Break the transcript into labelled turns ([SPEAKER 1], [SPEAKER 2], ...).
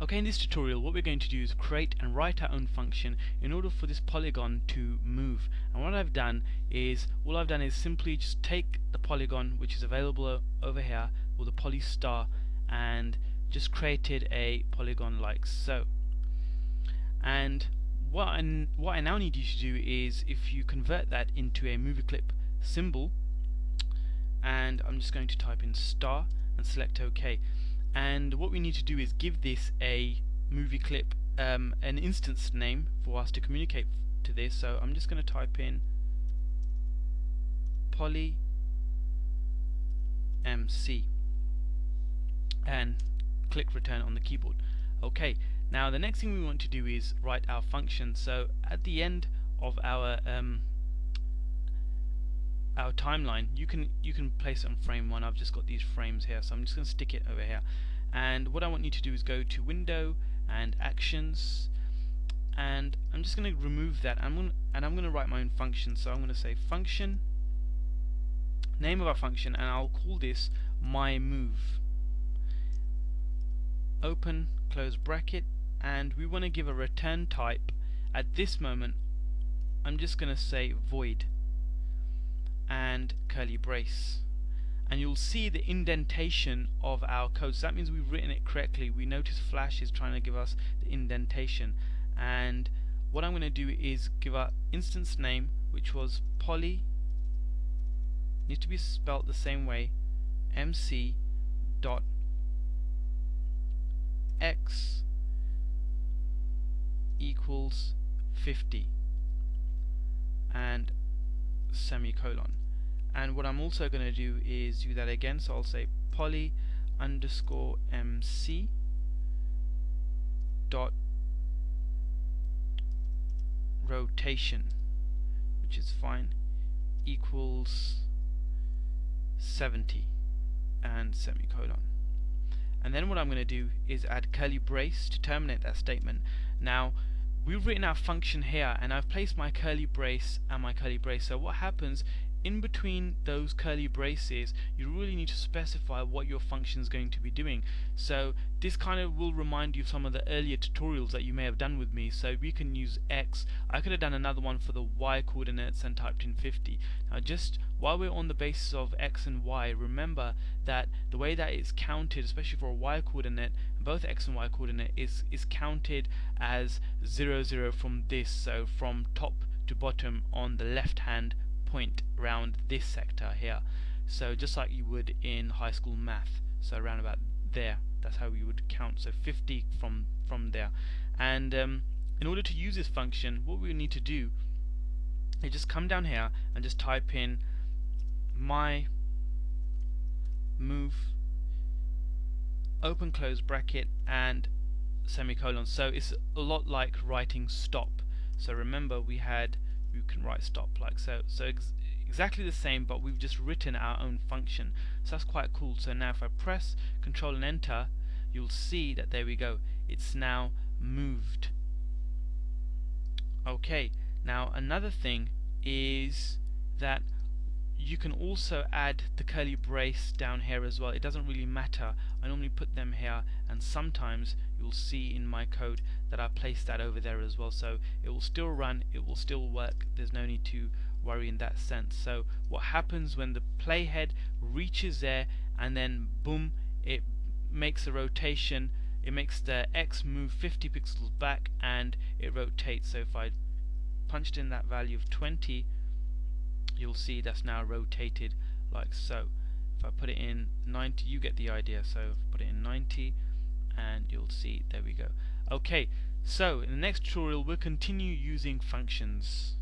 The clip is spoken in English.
[SPEAKER 1] Okay, in this tutorial what we're going to do is create and write our own function in order for this polygon to move. And what I've done is, all I've done is simply just take the polygon which is available over here, or the poly star, and just created a polygon like so. And what I now need you to do is, if you convert that into a movie clip symbol, and I'm just going to type in star and select OK. And what we need to do is give this a movie clip, an instance name for us to communicate to this. So I'm just going to type in poly MC and click return on the keyboard. Okay, now the next thing we want to do is write our function. So at the end of our timeline, you can place it on frame 1. I've just got these frames here, so I'm just going to stick it over here. And what I want you to do is go to Window and Actions, and I'm just going to remove that. I'm going to write my own function. So I'm going to say function, name of our function, and I'll call this my move. Open close bracket, and we want to give a return type. At this moment, I'm just going to say void and curly brace, and you'll see the indentation of our code. So that means we've written it correctly. We notice Flash is trying to give us the indentation, and what I'm going to do is give our instance name, which was poly, needs to be spelt the same way, MC dot x equals 50 and semicolon. And what I'm also going to do is do that again, so I'll say poly underscore MC dot rotation, which is fine, equals 70 and semicolon. And then what I'm going to do is add curly brace to terminate that statement. Now we've written our function here, and I've placed my curly brace and my curly brace. So what happens in between those curly braces, you really need to specify what your function is going to be doing. So this kind of will remind you of some of the earlier tutorials that you may have done with me. So we can use X. I could have done another one for the Y coordinates and typed in 50. Now just while we're on the basis of X and Y, remember that the way that it's counted, especially for a Y coordinate, both X and Y coordinate is counted as 0, 0 from this, so from top to bottom on the left hand point around this sector here. So just like you would in high school math, so around about there, that's how we would count. So 50 from there. And in order to use this function, what we need to do is just come down here and just type in my move, open close bracket and semicolon. So it's a lot like writing stop. So remember, you can write stop like so. So exactly the same, but we've just written our own function. So that's quite cool. So now if I press Control and Enter, you'll see that there we go. It's now moved. Okay. Now another thing is that you can also add the curly brace down here as well. It doesn't really matter. I normally put them here, and sometimes you'll see in my code that I place that over there as well. So it will still run, it will still work. There's no need to worry in that sense. So what happens when the playhead reaches there, and then boom, it makes a rotation. It makes the X move 50 pixels back, and it rotates. So if I punched in that value of 20, you'll see that's now rotated like so. If I put it in 90, you get the idea. So put it in 90 and you'll see, there we go. Okay, so in the next tutorial we'll continue using functions.